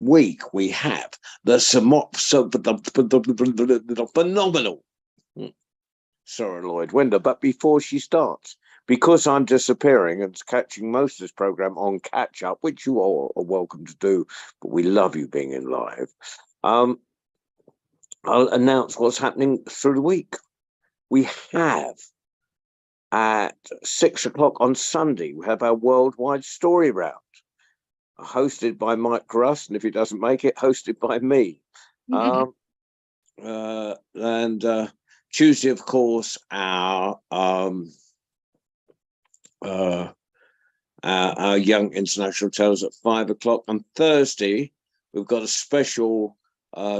week we have the phenomenal Sarah Lloyd Winder. But before she starts, because I'm disappearing and catching most of this program on catch up, which you all are welcome to do, but we love you being in live. I'll announce what's happening through the week. We have at 6 o'clock on Sunday, we have our worldwide story round, hosted by Mike Gruss, and if he doesn't make it, hosted by me. And Tuesday, of course, our Young International Tales at 5 o'clock. On Thursday, we've got a special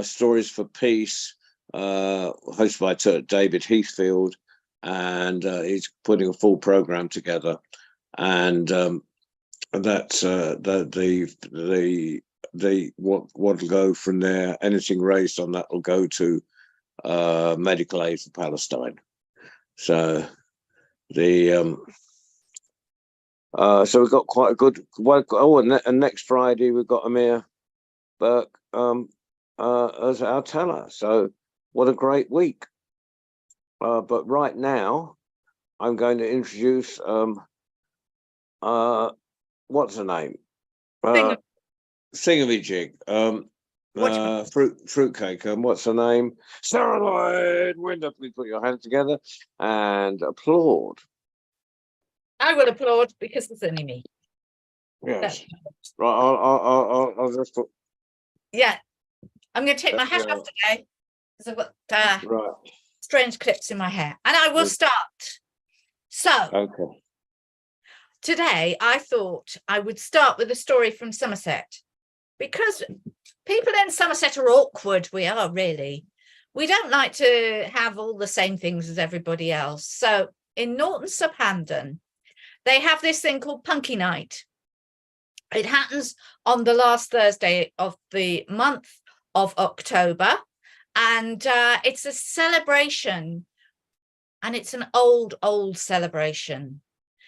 Stories for Peace, hosted by David Heathfield, and he's putting a full program together. And that's what will go from there. Anything raised on that will go to medical aid for Palestine. So the so we've got quite a good work. Oh, and next Friday we've got Amir Burke as our teller. So what a great week. But right now I'm going to introduce what's her name? Thingamajig. Fruitcake. What's her name? Sarah Lloyd Winder. Please put your hands together and applaud. I will applaud because it's only me. Yes. Right. I'll just put. Yeah. I'm going to take my hat off today because I've got strange clips in my hair, and I will start. So. Okay. Today, I thought I would start with a story from Somerset, because people in Somerset are awkward. We are, really. We don't like to have all the same things as everybody else. So in Norton-sub-Hamdon, they have this thing called Punky Night. It happens on the last Thursday of the month of October, and it's a celebration, and it's an old celebration.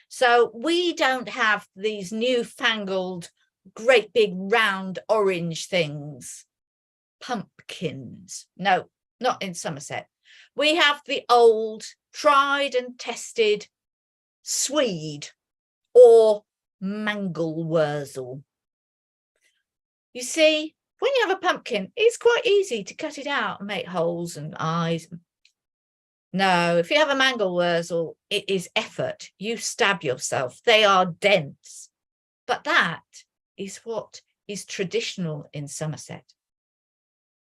So we don't have these newfangled, great big round orange things, pumpkins. No, not in Somerset. We have the old, tried and tested swede or mangel wurzel. You see, when you have a pumpkin, it's quite easy to cut it out and make holes and eyes. No, if you have a mangel wurzel, it is effort. You stab yourself. They are dense. But that is what is traditional in Somerset.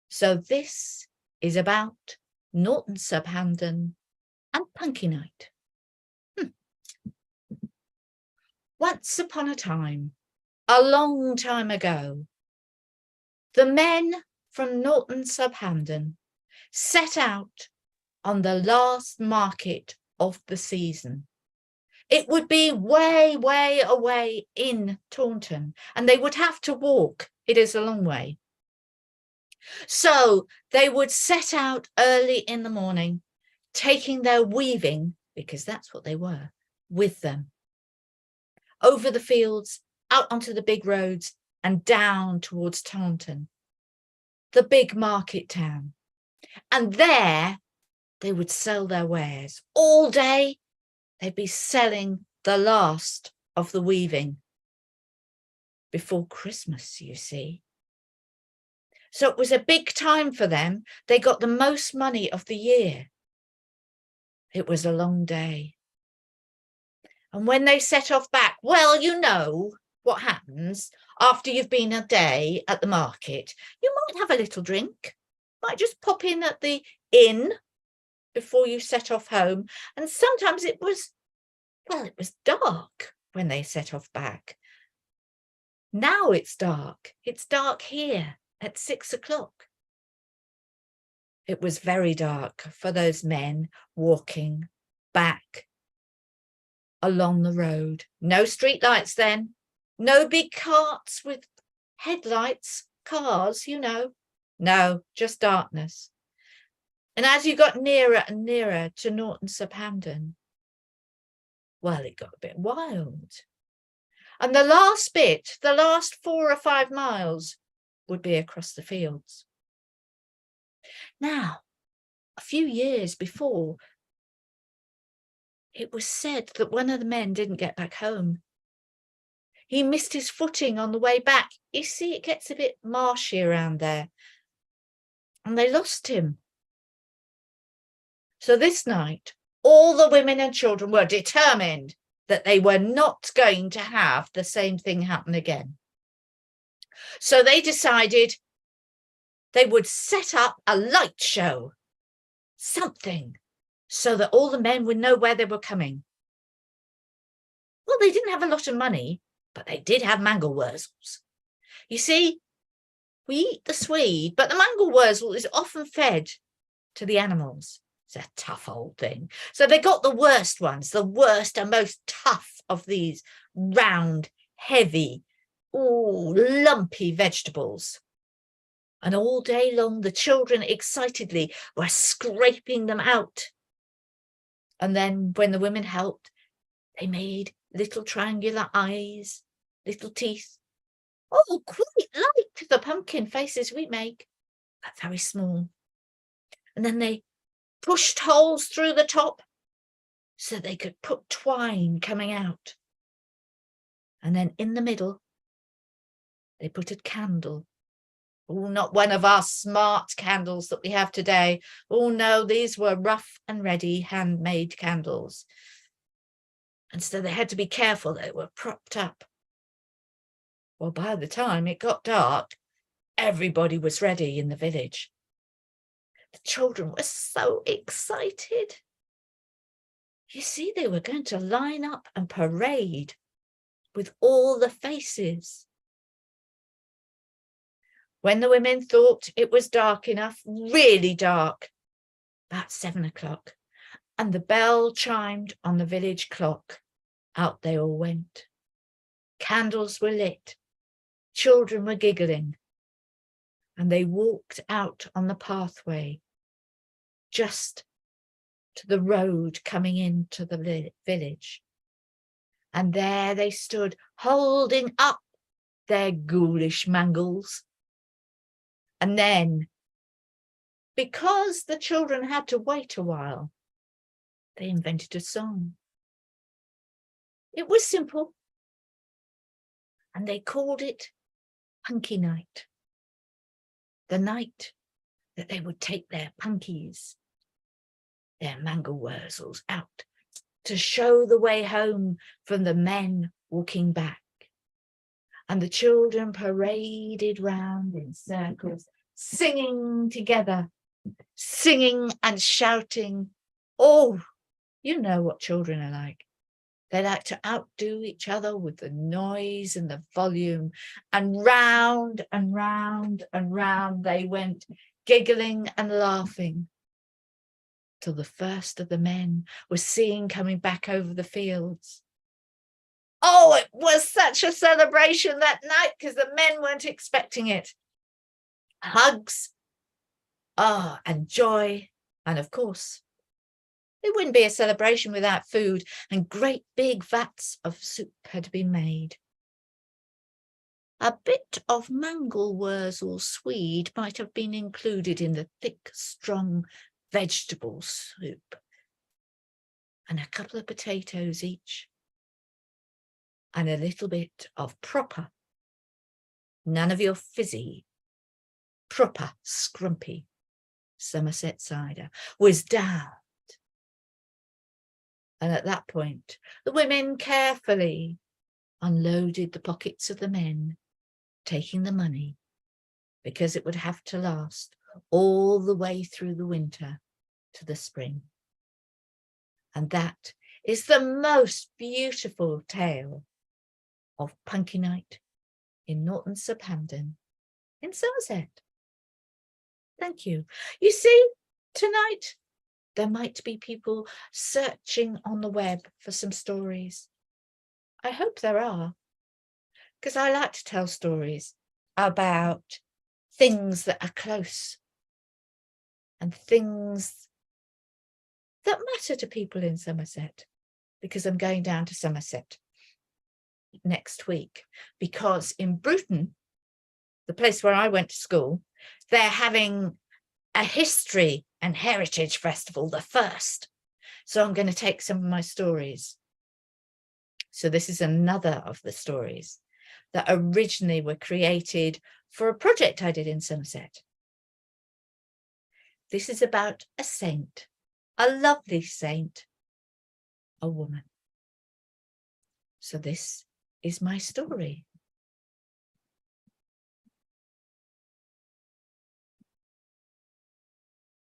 So this is about Norton-sub-Hamdon and Punky Night. Once upon a time, a long time ago, the men from Norton-sub-Hamdon set out on the last market of the season. It would be way, way away in Taunton, and they would have to walk. It is a long way. So they would set out early in the morning, taking their weaving, because that's what they were, with them, over the fields, out onto the big roads, and down towards Taunton, the big market town. And there they would sell their wares. All day, they'd be selling the last of the weaving before Christmas, you see. So it was a big time for them. They got the most money of the year. It was a long day. And when they set off back, well, you know what happens after you've been a day at the market. You might have a little drink, might just pop in at the inn before you set off home. And sometimes it was dark when they set off back. Now it's dark. It's dark here at 6 o'clock. It was very dark for those men walking back along the road. No street lights then. No big carts with headlights, cars, you know. No, just darkness. And as you got nearer and nearer to Norton-sub-Hamdon, well, it got a bit wild. And the last bit, the last 4 or 5 miles, would be across the fields. Now, a few years before, it was said that one of the men didn't get back home. He missed his footing on the way back. You see, it gets a bit marshy around there. And they lost him. So this night, all the women and children were determined that they were not going to have the same thing happen again. So they decided they would set up a light show, something, so that all the men would know where they were coming. Well, they didn't have a lot of money, but they did have mangel wurzels. You see, we eat the swede, but the mangel wurzel is often fed to the animals. It's a tough old thing. So they got the worst ones, the worst and most tough of these round, heavy, lumpy vegetables. And all day long, the children excitedly were scraping them out. And then when the women helped, they made little triangular eyes, little teeth. Oh, quite like the pumpkin faces we make, but very small. And then they pushed holes through the top so they could put twine coming out. And then in the middle, they put a candle. Oh, not one of our smart candles that we have today. Oh, no, these were rough and ready handmade candles. And so they had to be careful. They were propped up. Well, by the time it got dark, everybody was ready in the village. The children were so excited. You see, they were going to line up and parade with all the faces. When the women thought it was dark enough, really dark, about 7 o'clock, and the bell chimed on the village clock, out they all went. Candles were lit, children were giggling, and they walked out on the pathway, just to the road coming into the village. And there they stood, holding up their ghoulish mangles. And then, because the children had to wait a while, they invented a song. It was simple, and they called it Punky Night. The night that they would take their punkies, their mangel wurzels, out to show the way home from the men walking back. And the children paraded round in circles, singing together, singing and shouting. Oh, you know what children are like. They like to outdo each other with the noise and the volume, and round and round and round they went, giggling and laughing, till the first of the men was seen coming back over the fields. Oh, it was such a celebration that night because the men weren't expecting it. Hugs, and joy, and of course, it wouldn't be a celebration without food, and great big vats of soup had been made. A bit of mangel wurzel swede might have been included in the thick, strong vegetable soup, and a couple of potatoes each, and a little bit of proper, none of your fizzy, proper scrumpy Somerset cider was down. And at that point, the women carefully unloaded the pockets of the men, taking the money, because it would have to last all the way through the winter to the spring. And that is the most beautiful tale of Punky Night in Norton-sub-Hampton in Somerset. Thank you. You see, tonight there might be people searching on the web for some stories. I hope there are, because I like to tell stories about things that are close and things that matter to people in Somerset, because I'm going down to Somerset next week, because in Bruton, the place where I went to school, they're having a history and heritage festival, the first. So I'm going to take some of my stories. So this is another of the stories that originally were created for a project I did in Somerset. This is about a saint, a lovely saint, a woman. So this is my story.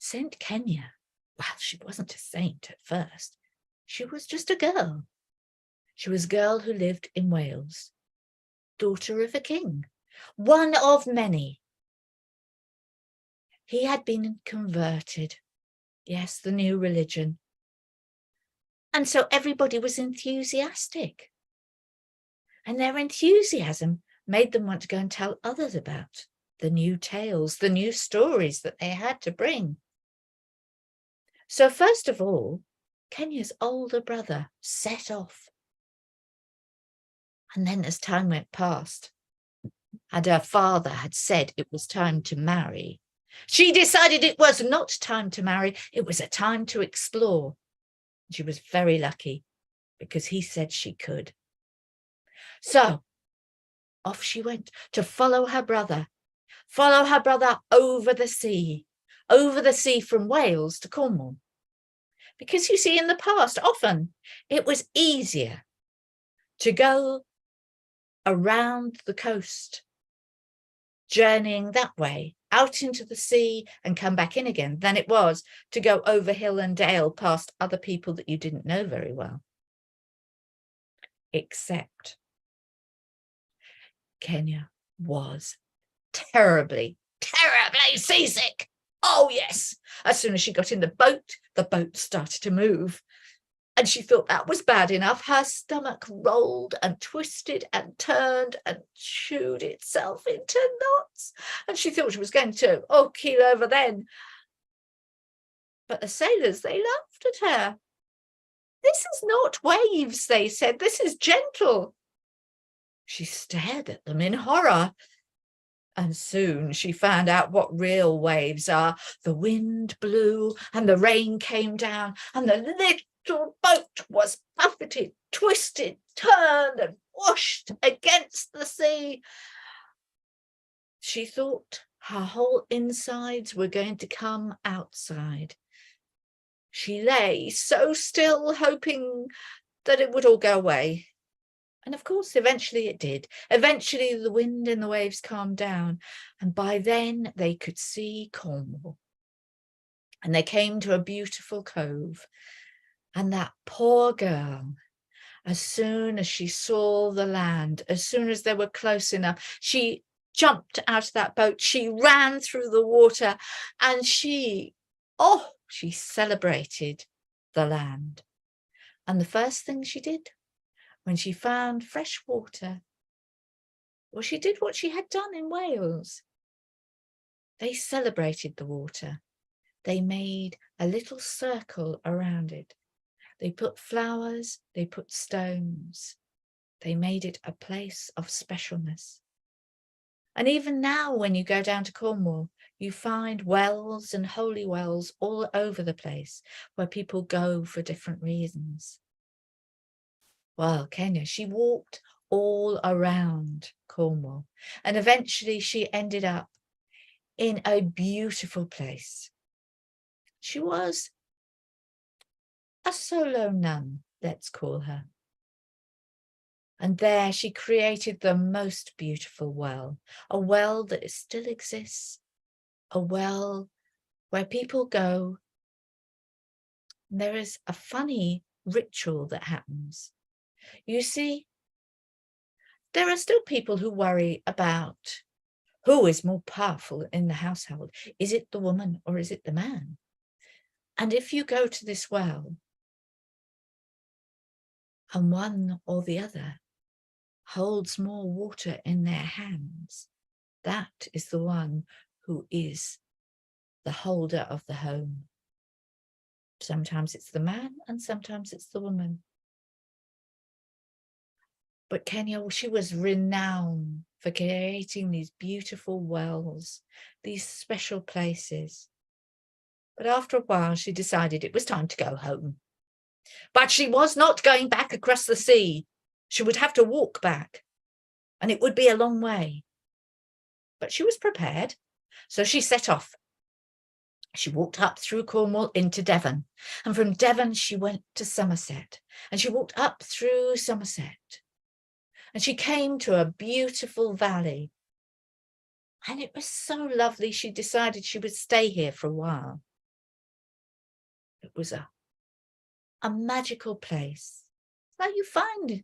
Saint Kenya. Well, she wasn't a saint at first. She was just a girl. She was a girl who lived in Wales, daughter of a king, one of many. He had been converted. Yes, the new religion. And so everybody was enthusiastic. And their enthusiasm made them want to go and tell others about the new tales, the new stories that they had to bring. So first of all, Kenya's older brother set off. And then as time went past, and her father had said it was time to marry, she decided it was not time to marry, it was a time to explore. She was very lucky because he said she could. So off she went to follow her brother over the sea from Wales to Cornwall. Because you see, in the past, often it was easier to go around the coast, journeying that way out into the sea and come back in again, than it was to go over hill and dale past other people that you didn't know very well. Except Kenya was terribly seasick. Oh yes, as soon as she got in the boat started to move. And she thought that was bad enough. Her stomach rolled and twisted and turned and chewed itself into knots. And she thought she was going to, keel over then. But the sailors, they laughed at her. This is not waves, they said. This is gentle. She stared at them in horror. And soon she found out what real waves are. The wind blew and the rain came down and the little boat was buffeted, twisted, turned and washed against the sea. She thought her whole insides were going to come outside. She lay so still, hoping that it would all go away. And of course, eventually it did. Eventually the wind and the waves calmed down. And by then they could see Cornwall. And they came to a beautiful cove. And that poor girl, as soon as she saw the land, as soon as they were close enough, she jumped out of that boat. She ran through the water and she celebrated the land. And the first thing she did when she found fresh water, well, she did what she had done in Wales. They celebrated the water. They made a little circle around it. They put flowers, they put stones. They made it a place of specialness. And even now, when you go down to Cornwall, you find wells and holy wells all over the place where people go for different reasons. Well, Kenya, she walked all around Cornwall and eventually she ended up in a beautiful place. She was a solo nun, let's call her. And there she created the most beautiful well, a well that still exists, a well where people go. And there is a funny ritual that happens. You see, there are still people who worry about who is more powerful in the household. Is it the woman or is it the man? And if you go to this well and one or the other holds more water in their hands, that is the one who is the holder of the home. Sometimes it's the man and sometimes it's the woman. But Kenya, she was renowned for creating these beautiful wells, these special places. But after a while, she decided it was time to go home. But she was not going back across the sea. She would have to walk back, and it would be a long way. But she was prepared, so she set off. She walked up through Cornwall into Devon, and from Devon she went to Somerset, and she walked up through Somerset, and she came to a beautiful valley. And it was so lovely, she decided she would stay here for a while. It was a magical place that you find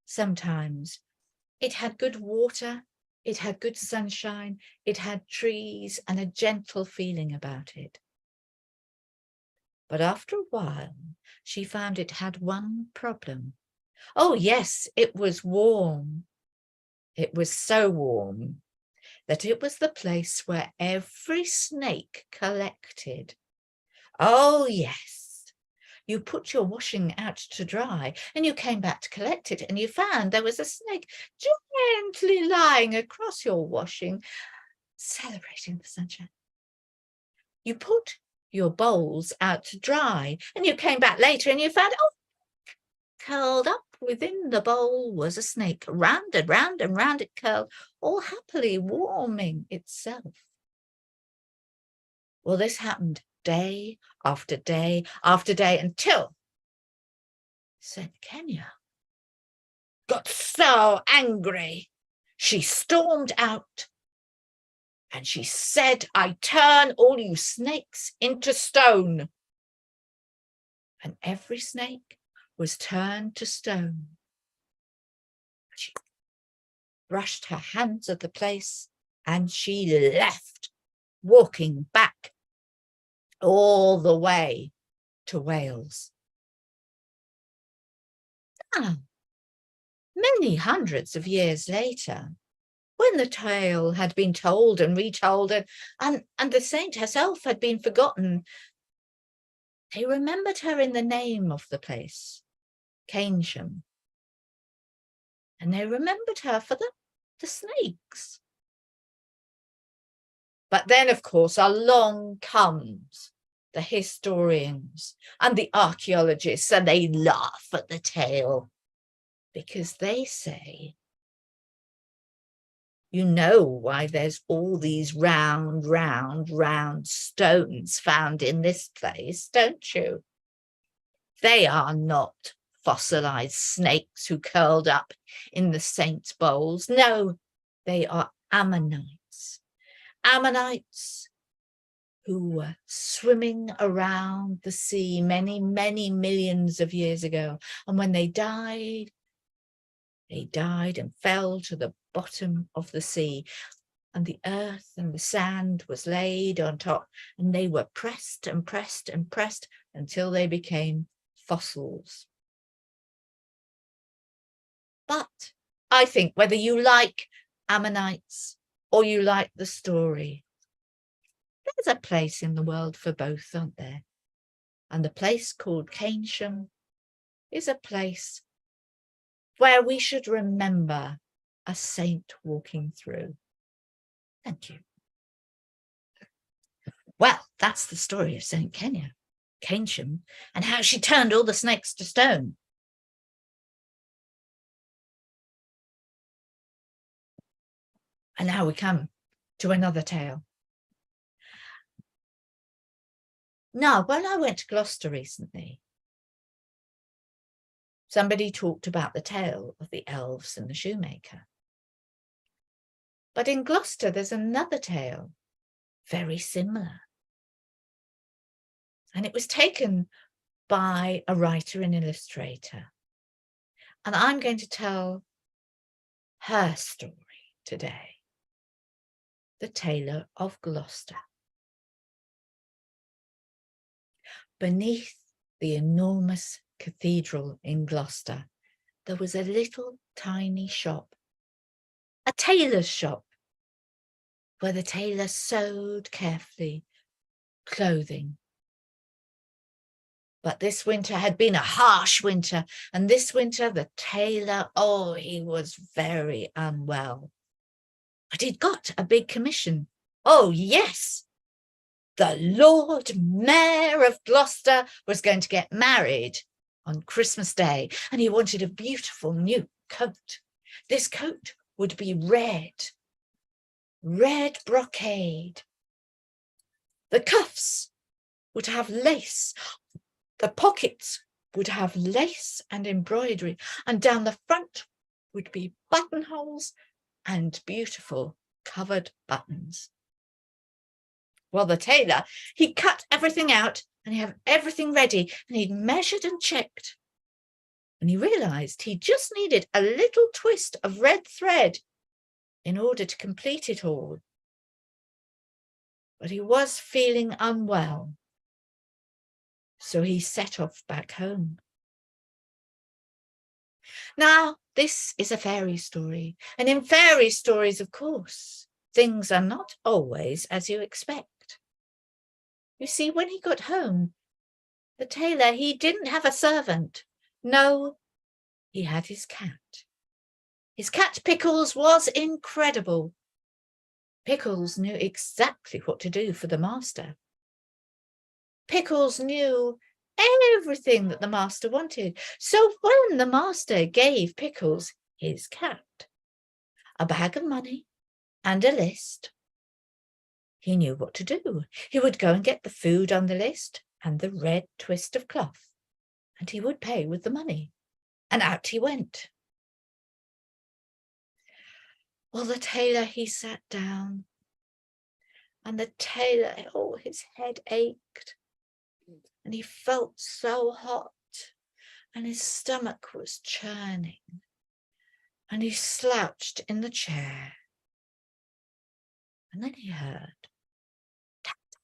sometimes. It had good water, it had good sunshine, it had trees and a gentle feeling about it. But after a while, she found it had one problem. Oh yes, it was warm. It was so warm that it was the place where every snake collected. Oh yes, you put your washing out to dry and you came back to collect it, and you found there was a snake gently lying across your washing, celebrating the sunshine. You put your bowls out to dry and you came back later and you found, oh, curled up within the bowl was a snake. Round and round and round it curled, all happily warming itself. Well, this happened day after day after day until St. Kenya got so angry. She stormed out and she said, I turn all you snakes into stone. And every snake was turned to stone. She brushed her hands at the place and she left, walking back all the way to Wales. Now, many hundreds of years later, when the tale had been told and retold and the saint herself had been forgotten, they remembered her in the name of the place, Keynsham. And they remembered her for the snakes. But then, of course, along comes the historians and the archaeologists, and they laugh at the tale because they say, you know why there's all these round, round, round stones found in this place, don't you? They are not fossilized snakes who curled up in the saints' bowls. No, they are ammonites. Ammonites who were swimming around the sea many, many millions of years ago. And when they died and fell to the bottom of the sea. And the earth and the sand was laid on top, and they were pressed and pressed and pressed until they became fossils. But I think whether you like ammonites or you like the story, there's a place in the world for both, aren't there? And the place called Keynsham is a place where we should remember a saint walking through. Thank you. Well, that's the story of St. Keynsham, and how she turned all the snakes to stone. And now we come to another tale. Now, when I went to Gloucester recently, somebody talked about the tale of the elves and the shoemaker. But in Gloucester, there's another tale, very similar. And it was taken by a writer and illustrator. And I'm going to tell her story today, The Tailor of Gloucester. Beneath the enormous cathedral in Gloucester, there was a little tiny shop, a tailor's shop, where the tailor sewed carefully clothing. But this winter had been a harsh winter, and this winter the tailor, oh, he was very unwell. But he'd got a big commission. Oh, yes. The Lord Mayor of Gloucester was going to get married on Christmas Day, and he wanted a beautiful new coat. This coat would be red brocade. The cuffs would have lace. The pockets would have lace and embroidery, and down the front would be buttonholes and beautiful covered buttons. Well, the tailor, he cut everything out and he had everything ready, and he'd measured and checked. And he realised he just needed a little twist of red thread in order to complete it all. But he was feeling unwell, so he set off back home. Now, this is a fairy story, and in fairy stories, of course, things are not always as you expect. You see, when he got home, the tailor, he didn't have a servant. No, he had his cat. His cat Pickles was incredible. Pickles knew exactly what to do for the master. Pickles knew everything that the master wanted. So when the master gave Pickles his cat a bag of money and a list, he knew what to do. He would go and get the food on the list and the red twist of cloth, and he would pay with the money. And out he went. Well, the tailor, he sat down, and the tailor, oh, his head ached, and he felt so hot, and his stomach was churning, and he slouched in the chair. And then he heard tap, tap.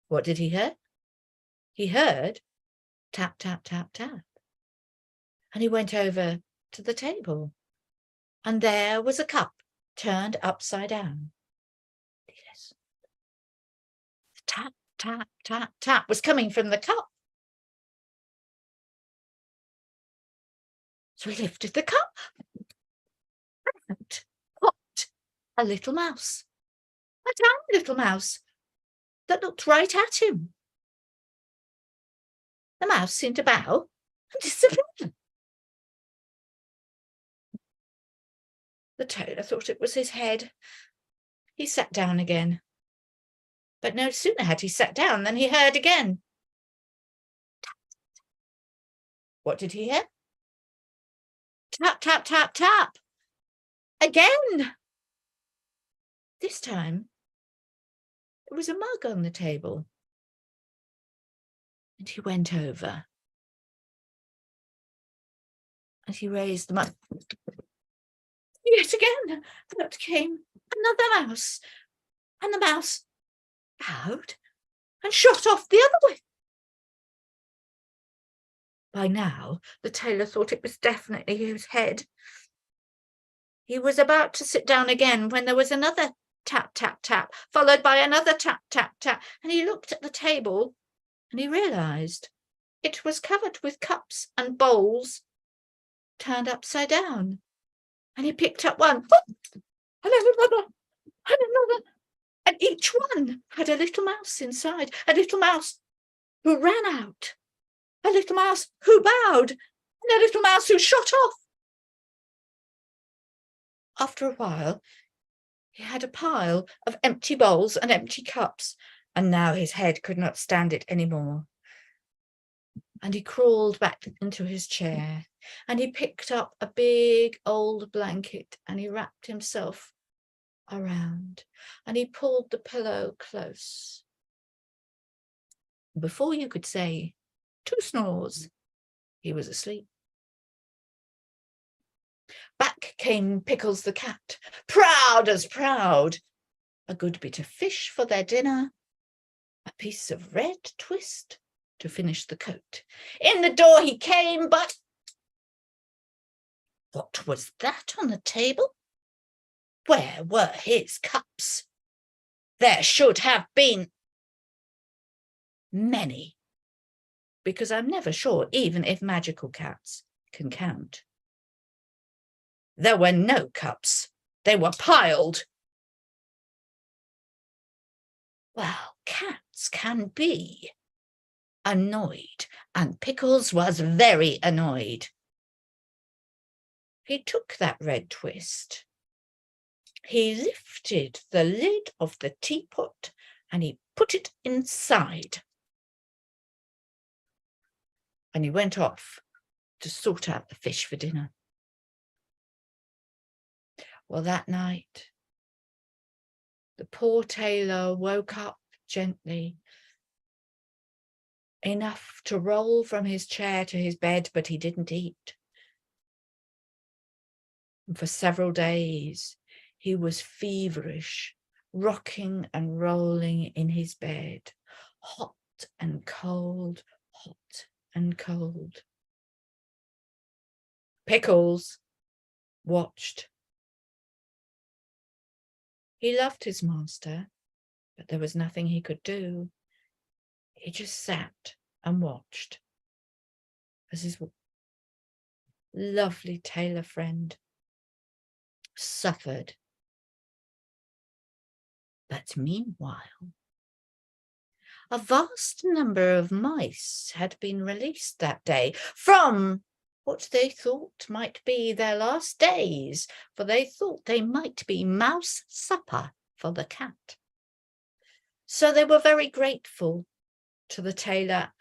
What did he hear? He heard tap, tap, tap, tap. And he went over to the table, and there was a cup turned upside down. Yes. The tap, tap, tap, tap was coming from the cup. So he lifted the cup and popped a little mouse, a tiny little mouse that looked right at him. The mouse seemed to bow and disappear. The tailor thought it was his head. He sat down again. But no sooner had he sat down than he heard again. What did he hear? Tap, tap, tap, tap. Again. This time, there was a mug on the table. And he went over. And he raised the mug. Yet again, out came another mouse. And the mouse bowed and shot off the other way. By now, the tailor thought it was definitely his head. He was about to sit down again when there was another tap, tap, tap, followed by another tap, tap, tap. And he looked at the table and he realised it was covered with cups and bowls turned upside down. And he picked up one, and another, and another. And each one had a little mouse inside, a little mouse who ran out, a little mouse who bowed, and a little mouse who shot off. After a while, he had a pile of empty bowls and empty cups, and now his head could not stand it any more. And he crawled back into his chair, and he picked up a big old blanket, and he wrapped himself around, and he pulled the pillow close. Before you could say 2 snores, he was asleep. Back came Pickles the cat, proud as proud. A good bit of fish for their dinner, a piece of red twist to finish the coat. In the door he came, but what was that on the table? Where were his cups? There should have been many, because I'm never sure even if magical cats can count. There were no cups They were piled. Well, cats can be annoyed, and Pickles was very annoyed. He took that red twist. He lifted the lid of the teapot and he put it inside. And he went off to sort out the fish for dinner. Well, that night, the poor tailor woke up gently, enough to roll from his chair to his bed, but he didn't eat. And for several days, he was feverish, rocking and rolling in his bed, hot and cold, hot and cold. Pickles watched. He loved his master, but there was nothing he could do. He just sat and watched as his lovely tailor friend suffered. But meanwhile, a vast number of mice had been released that day from what they thought might be their last days, for they thought they might be mouse supper for the cat. So they were very grateful to the tailor,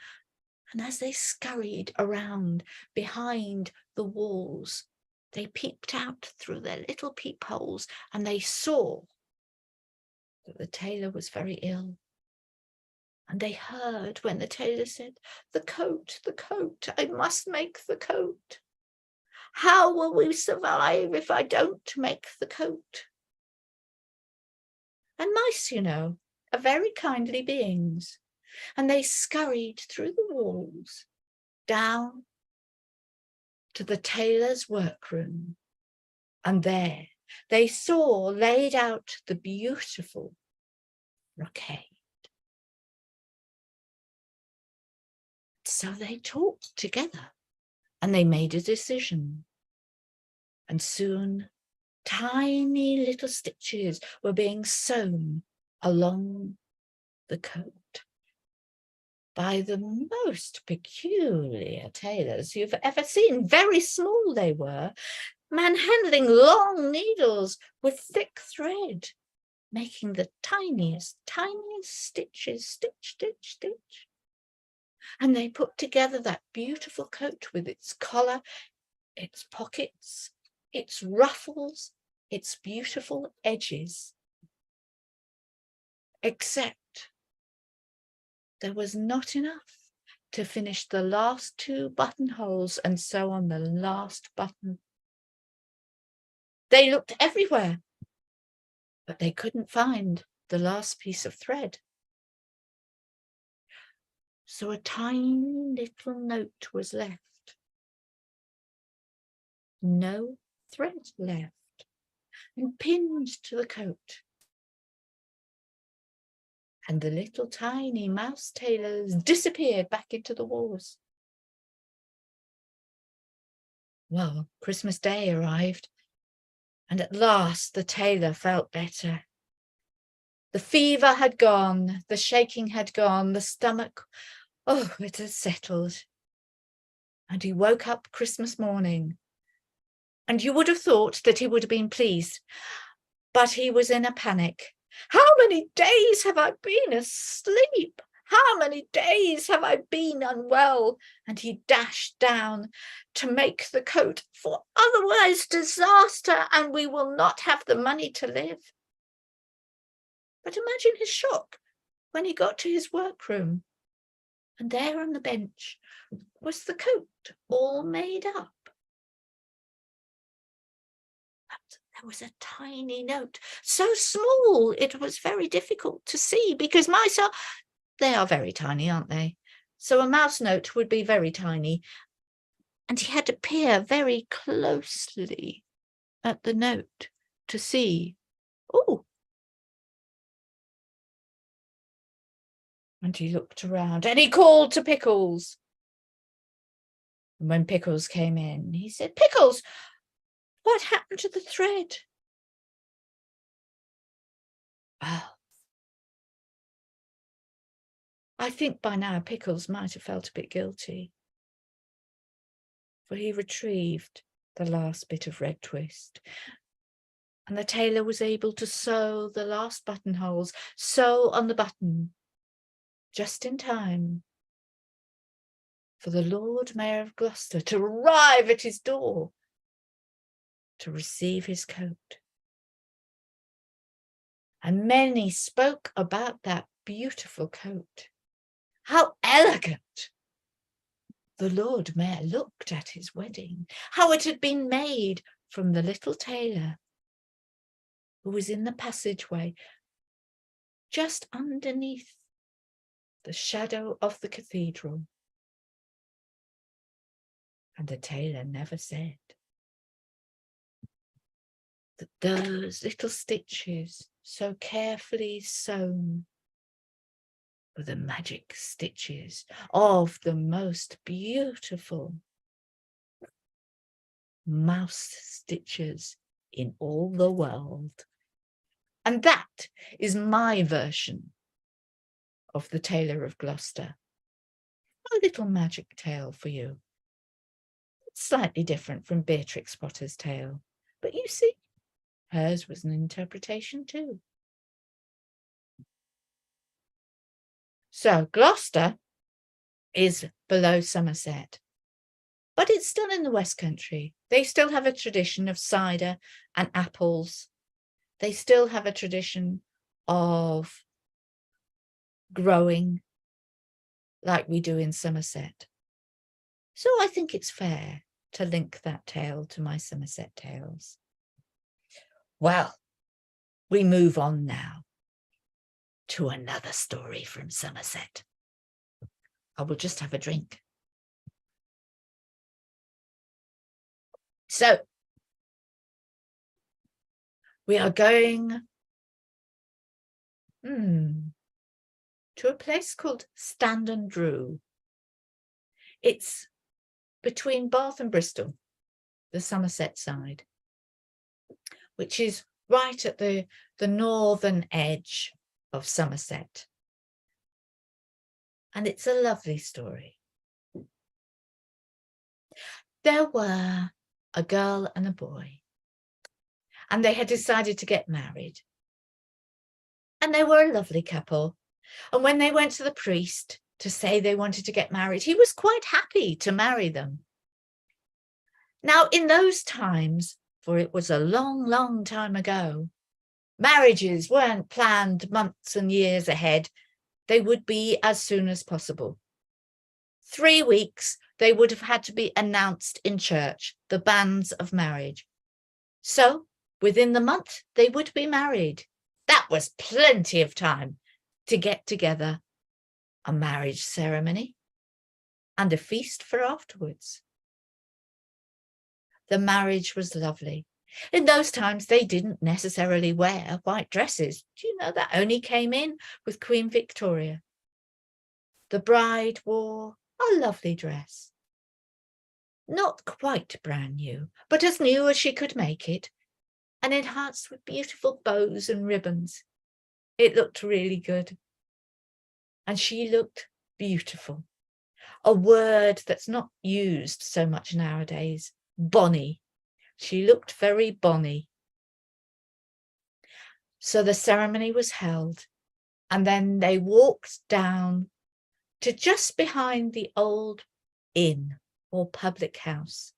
and as they scurried around behind the walls, they peeped out through their little peepholes, and they saw that the tailor was very ill. And they heard when the tailor said, the coat, I must make the coat. How will we survive if I don't make the coat? And mice, you know, are very kindly beings. And they scurried through the walls down to the tailor's workroom. And there they saw laid out the beautiful brocade. So they talked together and they made a decision. And soon tiny little stitches were being sewn along the coat by the most peculiar tailors you've ever seen. Very small they were, manhandling long needles with thick thread, making the tiniest stitches, stitch, stitch, stitch. And they put together that beautiful coat with its collar, its pockets, its ruffles, its beautiful edges. Except there was not enough to finish the last 2 buttonholes and sew on the last button. They looked everywhere, but they couldn't find the last piece of thread. So a tiny little note was left. No thread left, and pinned to the coat. And the little tiny mouse tailors disappeared back into the walls. Well, Christmas Day arrived, and at last the tailor felt better. The fever had gone, the shaking had gone, the stomach, oh, it had settled. And he woke up Christmas morning, and you would have thought that he would have been pleased, but he was in a panic. How many days have I been asleep? How many days have I been unwell? And he dashed down to make the coat, for otherwise disaster, and we will not have the money to live. But imagine his shock when he got to his workroom, and there on the bench was the coat all made up. But there was a tiny note, so small it was very difficult to see, because mice they are very tiny, aren't they? So a mouse note would be very tiny, and he had to peer very closely at the note to see. Oh! And he looked around and he called to Pickles. And when Pickles came in, he said, Pickles, what happened to the thread? I think by now Pickles might have felt a bit guilty, for he retrieved the last bit of red twist, and the tailor was able to sew the last buttonholes, sew on the button, just in time for the Lord Mayor of Gloucester to arrive at his door to receive his coat. And many spoke about that beautiful coat. How elegant the Lord Mayor looked at his wedding, how it had been made from the little tailor who was in the passageway just underneath the shadow of the cathedral. And the tailor never said that those little stitches, so carefully sewn, were the magic stitches of the most beautiful mouse stitches in all the world. And that is my version of the Tailor of Gloucester. A little magic tale for you. It's slightly different from Beatrix Potter's tale, but you see, hers was an interpretation too. So Gloucester is below Somerset, but it's still in the West Country. They still have a tradition of cider and apples. They still have a tradition of growing like we do in Somerset. So I think it's fair to link that tale to my Somerset tales. Well, we move on now to another story from Somerset. I will just have a drink. So we are going to a place called Standon Drew. It's between Bath and Bristol, the Somerset side, which is right at the northern edge of Somerset. And it's a lovely story. There were a girl and a boy, and they had decided to get married. And they were a lovely couple. And when they went to the priest to say they wanted to get married, he was quite happy to marry them. Now, in those times, for it was a long, long time ago, marriages weren't planned months and years ahead. They would be as soon as possible. 3 weeks, they would have had to be announced in church, the banns of marriage. So within the month, they would be married. That was plenty of time to get together a marriage ceremony and a feast for afterwards. The marriage was lovely. In those times, they didn't necessarily wear white dresses. Do you know that only came in with Queen Victoria? The bride wore a lovely dress. Not quite brand new, but as new as she could make it, and enhanced with beautiful bows and ribbons. It looked really good. And she looked beautiful. A word that's not used so much nowadays, bonny. She looked very bonny. So the ceremony was held, and then they walked down to just behind the old inn or public house.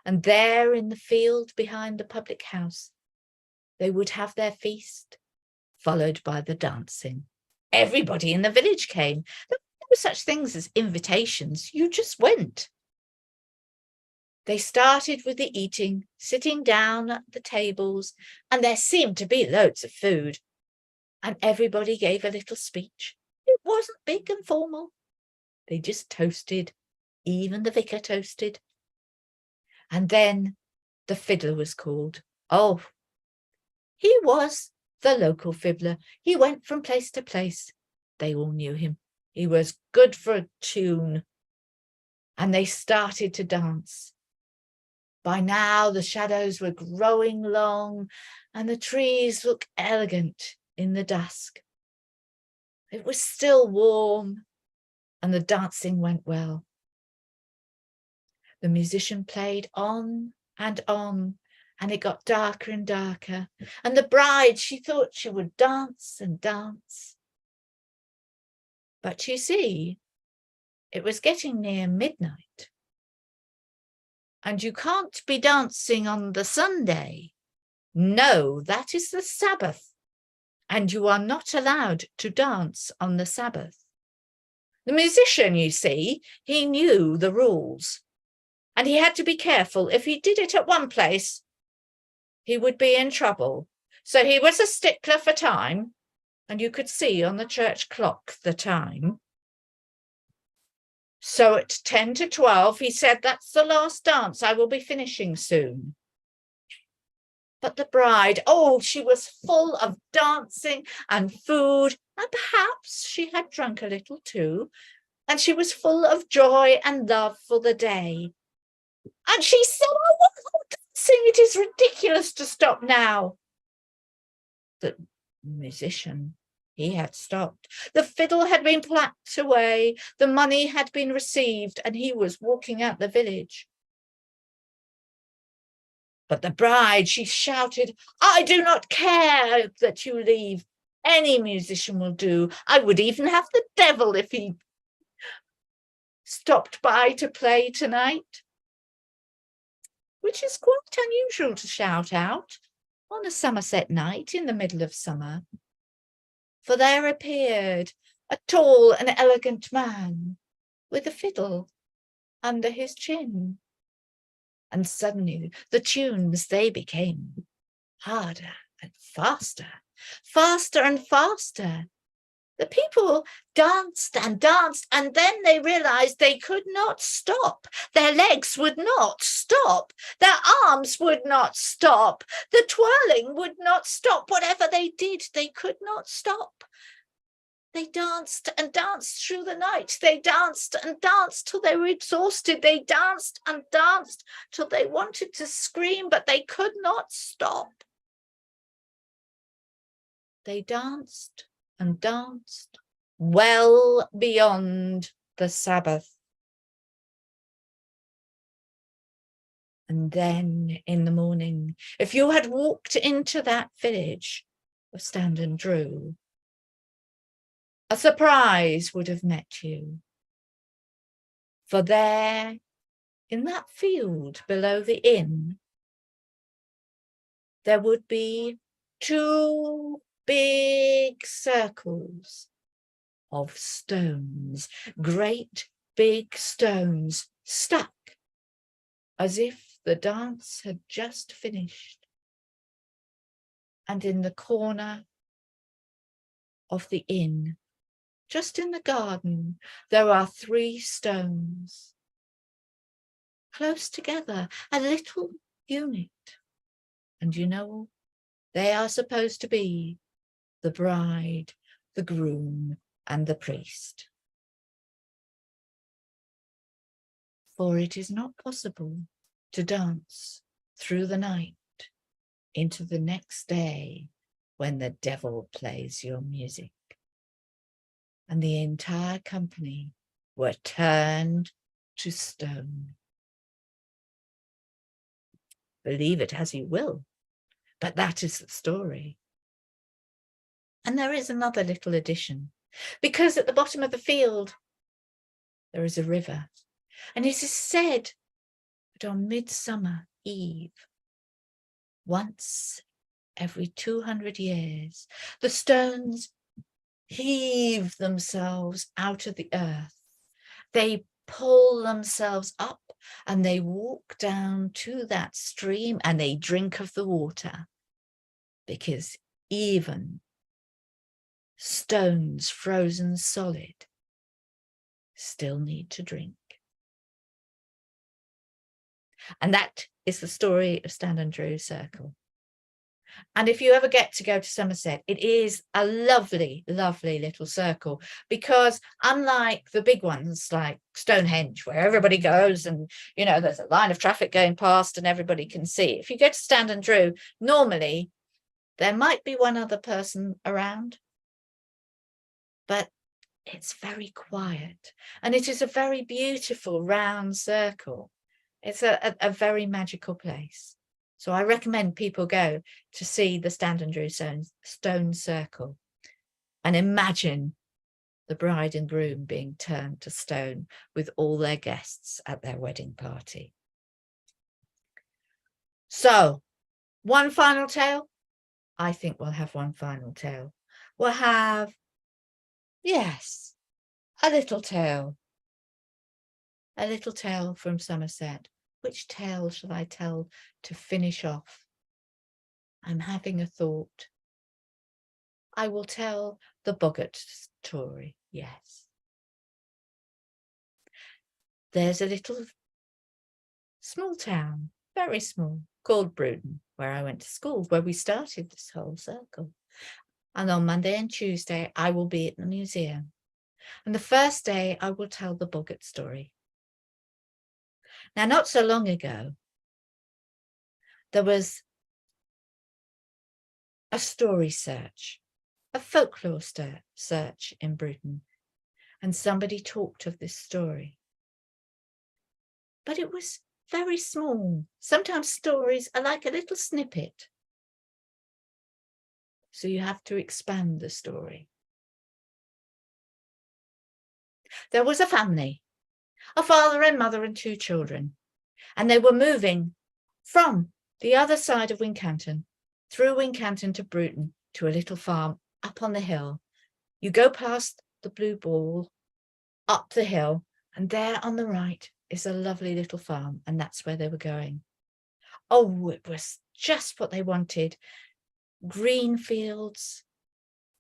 And there in the field behind the public house, they would have their feast, followed by the dancing. Everybody in the village came. There were such things as invitations. You just went. They started with the eating, sitting down at the tables, and there seemed to be loads of food. And everybody gave a little speech. It wasn't big and formal. They just toasted. Even the vicar toasted. And then the fiddler was called. Oh, he was the local fiddler. He went from place to place. They all knew him. He was good for a tune. And they started to dance. By now, the shadows were growing long and the trees looked elegant in the dusk. It was still warm and the dancing went well. The musician played on, and it got darker and darker. And the bride, she thought she would dance and dance. But you see, it was getting near midnight. And you can't be dancing on the Sunday. No, that is the Sabbath. And you are not allowed to dance on the Sabbath. The musician, you see, he knew the rules. And he had to be careful. If he did it at one place, he would be in trouble. So he was a stickler for time, and you could see on the church clock the time. So at 10 to 12, he said, that's the last dance. I will be finishing soon. But the bride, oh, she was full of dancing and food, and perhaps she had drunk a little too, and she was full of joy and love for the day. And she said, I want more dancing. It is ridiculous to stop now. The musician, he had stopped. The fiddle had been packed away. The money had been received, and he was walking out the village. But the bride, she shouted, I do not care that you leave. Any musician will do. I would even have the devil if he stopped by to play tonight. Which is quite unusual to shout out on a Somerset night in the middle of summer. For there appeared a tall and elegant man with a fiddle under his chin. And suddenly the tunes, they became harder and faster, faster and faster. The people danced and danced, and then they realized they could not stop. Their legs would not stop. Their arms would not stop. The twirling would not stop. Whatever they did, they could not stop. They danced and danced through the night. They danced and danced till they were exhausted. They danced and danced till they wanted to scream, but they could not stop. They danced and danced well beyond the Sabbath. And then in the morning, if you had walked into that village of Stand and Drew, a surprise would have met you. For there, in that field below the inn, there would be 2 big circles of stones, great big stones, stuck as if the dance had just finished. And in the corner of the inn, just in the garden, there are 3 stones, close together, a little unit. And you know, they are supposed to be the bride, the groom, and the priest. For it is not possible to dance through the night into the next day when the devil plays your music. And the entire company were turned to stone. Believe it as you will, but that is the story. And there is another little addition, because at the bottom of the field, there is a river. And it is said that on Midsummer Eve, once every 200 years, the stones heave themselves out of the earth. They pull themselves up and they walk down to that stream and they drink of the water, because even stones frozen solid still need to drink. And that is the story of Stand and Drew Circle. And if you ever get to go to Somerset, it is a lovely, lovely little circle, because unlike the big ones like Stonehenge, where everybody goes and, you know, there's a line of traffic going past and everybody can see. If you go to Stand and Drew, normally there might be one other person around, but it's very quiet, and it is a very beautiful round circle. It's a very magical place. So I recommend people go to see the Stand and Drew stone circle and imagine the bride and groom being turned to stone with all their guests at their wedding party. So, one final tale? I think we'll have one final tale. We'll have, yes, a little tale. A little tale from Somerset. Which tale shall I tell to finish off? I'm having a thought. I will tell the boggart story, yes. There's a little small town, very small, called Bruton, where I went to school, where we started this whole circle. And on Monday and Tuesday, I will be at the museum. And the first day, I will tell the boggart story. Now, not so long ago, there was a story search, a folklore search in Bruton, and somebody talked of this story. But it was very small. Sometimes stories are like a little snippet. So you have to expand the story. There was a family, a father and mother and 2 children, and they were moving from the other side of Wincanton, through Wincanton to Bruton, to a little farm up on the hill. You go past the Blue Ball, up the hill, and there on the right is a lovely little farm, and that's where they were going. Oh, it was just what they wanted. Green fields,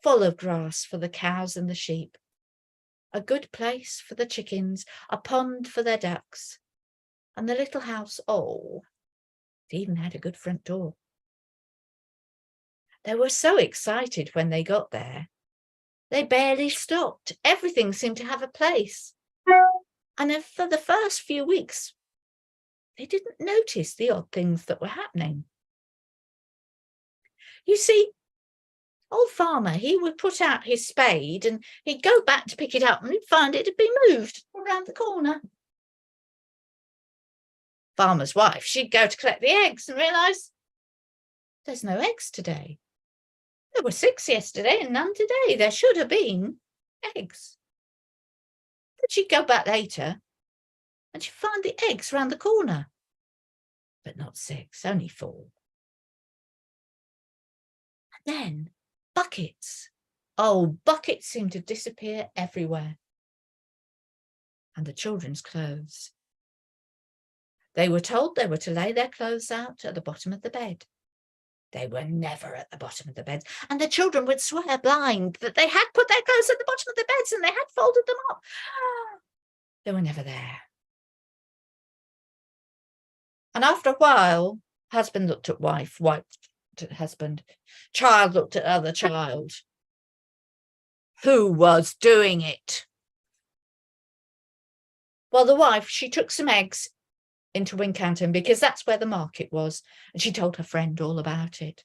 full of grass for the cows and the sheep. A good place for the chickens, a pond for their ducks. And the little house, oh, it even had a good front door. They were so excited when they got there. They barely stopped. Everything seemed to have a place. And then for the first few weeks, they didn't notice the odd things that were happening. You see, old farmer, he would put out his spade and he'd go back to pick it up and he'd find it had been moved around the corner. Farmer's wife, she'd go to collect the eggs and realise there's no eggs today. There were 6 yesterday and none today. There should have been eggs. But she'd go back later and she'd find the eggs round the corner. But not 6, only 4. And then buckets. Oh, buckets seemed to disappear everywhere. And the children's clothes. They were told they were to lay their clothes out at the bottom of the bed. They were never at the bottom of the bed. And the children would swear blind that they had put their clothes at the bottom of the beds and they had folded them up. They were never there. And after a while, husband looked at wife, wife looked at husband, child looked at other child. Who was doing it? Well, the wife, she took some eggs into Wincanton because that's where the market was, and she told her friend all about it.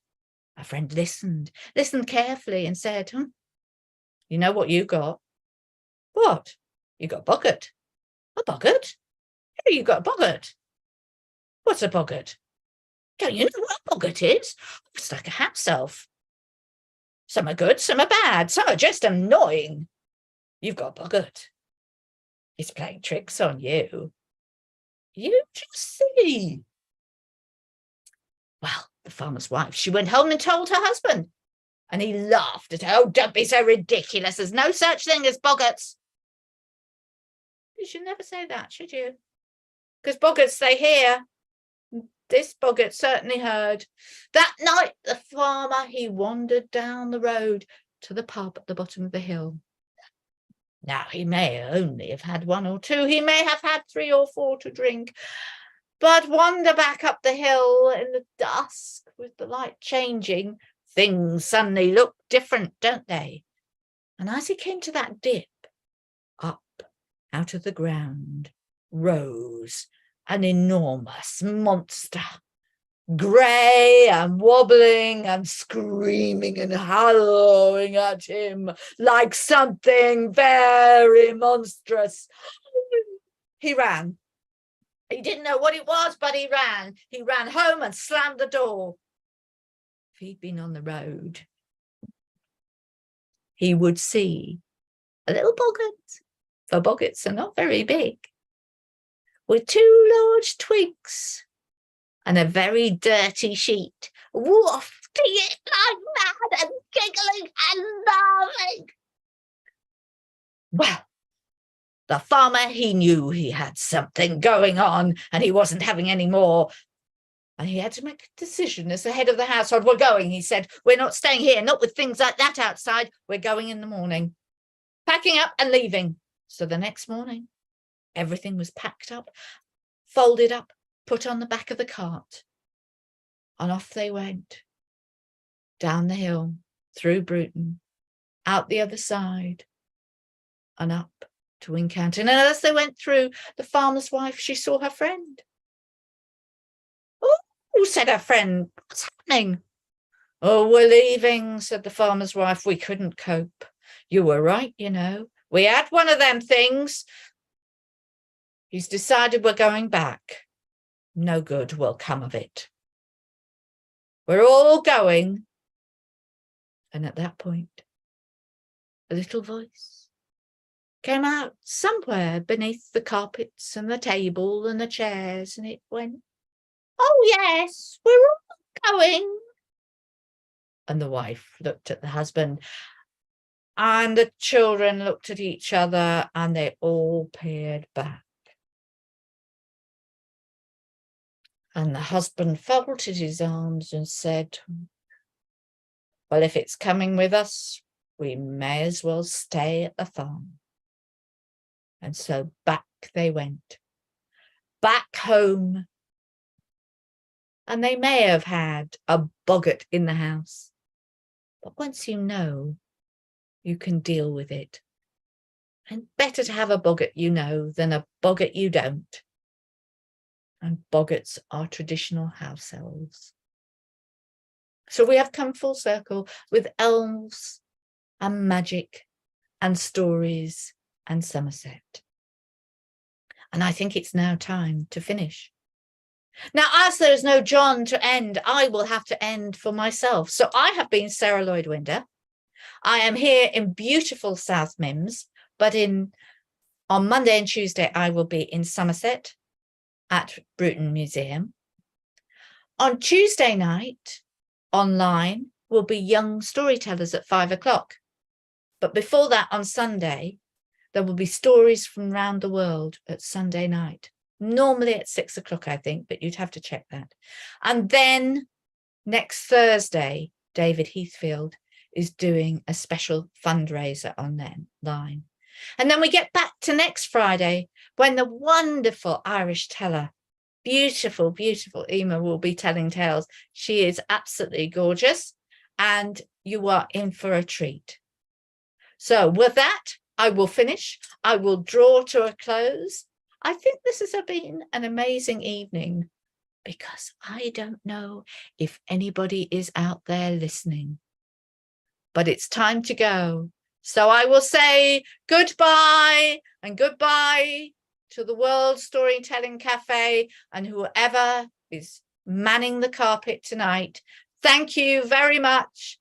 Her friend listened carefully and said, you know what you got? What? You got a boggart. A boggart? How you got a boggart? What's a boggart? Don't you know what a boggart is? It's like a house elf. Some are good, some are bad, some are just annoying. You've got a boggart. It's playing tricks on you. You just see. Well, the farmer's wife, she went home and told her husband. And he laughed at her. Oh, don't be so ridiculous. There's no such thing as boggarts. You should never say that, should you? Because boggarts, they hear. This boggart certainly heard. That night, the farmer, he wandered down the road to the pub at the bottom of the hill. Now, he may only have had 1 or 2. He may have had 3 or 4 to drink. But wander back up the hill in the dusk with the light changing, things suddenly look different, don't they? And as he came to that dip, up out of the ground rose an enormous monster, grey and wobbling and screaming and howling at him like something very monstrous. He ran. He didn't know what it was, but he ran. He ran home and slammed the door. If he'd been on the road, he would see a little boggart, for boggarts are not very big, with 2 large twigs and a very dirty sheet, wafting it like mad and giggling and laughing. Well, the farmer, he knew he had something going on and he wasn't having any more. And he had to make a decision as the head of the household. We're going, he said. We're not staying here, not with things like that outside. We're going in the morning, packing up and leaving. So the next morning, everything was packed up, folded up, put on the back of the cart, and off they went, down the hill, through Bruton, out the other side, and up to Wincanton. And as they went through, the farmer's wife, she saw her friend. Oh, said her friend, what's happening? Oh, we're leaving, said the farmer's wife. We couldn't cope. You were right, you know. We had one of them things. He's decided we're going back. No good will come of it. We're all going. And at that point, a little voice came out somewhere beneath the carpets and the table and the chairs, and it went, oh, yes, we're all going. And the wife looked at the husband, and the children looked at each other, and they all peered back. And the husband folded his arms and said, well, if it's coming with us, we may as well stay at the farm. And so back they went, back home. And they may have had a boggart in the house. But once you know, you can deal with it. And better to have a boggart you know than a boggart you don't. And boggarts are traditional house elves. So we have come full circle with elves and magic and stories and Somerset. And I think it's now time to finish. Now, as there is no John to end, I will have to end for myself. So I have been Sarah Lloyd Winder. I am here in beautiful South Mimms, but on Monday and Tuesday, I will be in Somerset at Bruton Museum. On Tuesday night, online, will be Young Storytellers at 5 o'clock. But before that, on Sunday, there will be Stories from Round the World at Sunday night. Normally at 6 o'clock, I think, but you'd have to check that. And then next Thursday, David Heathfield is doing a special fundraiser online. And then we get back to next Friday when the wonderful Irish teller, beautiful, beautiful Emma will be telling tales. She is absolutely gorgeous and you are in for a treat. So with that, I will finish. I will draw to a close. I think this has been an amazing evening because I don't know if anybody is out there listening, but it's time to go. So I will say goodbye and goodbye to the World Storytelling Cafe and whoever is manning the carpet tonight. Thank you very much.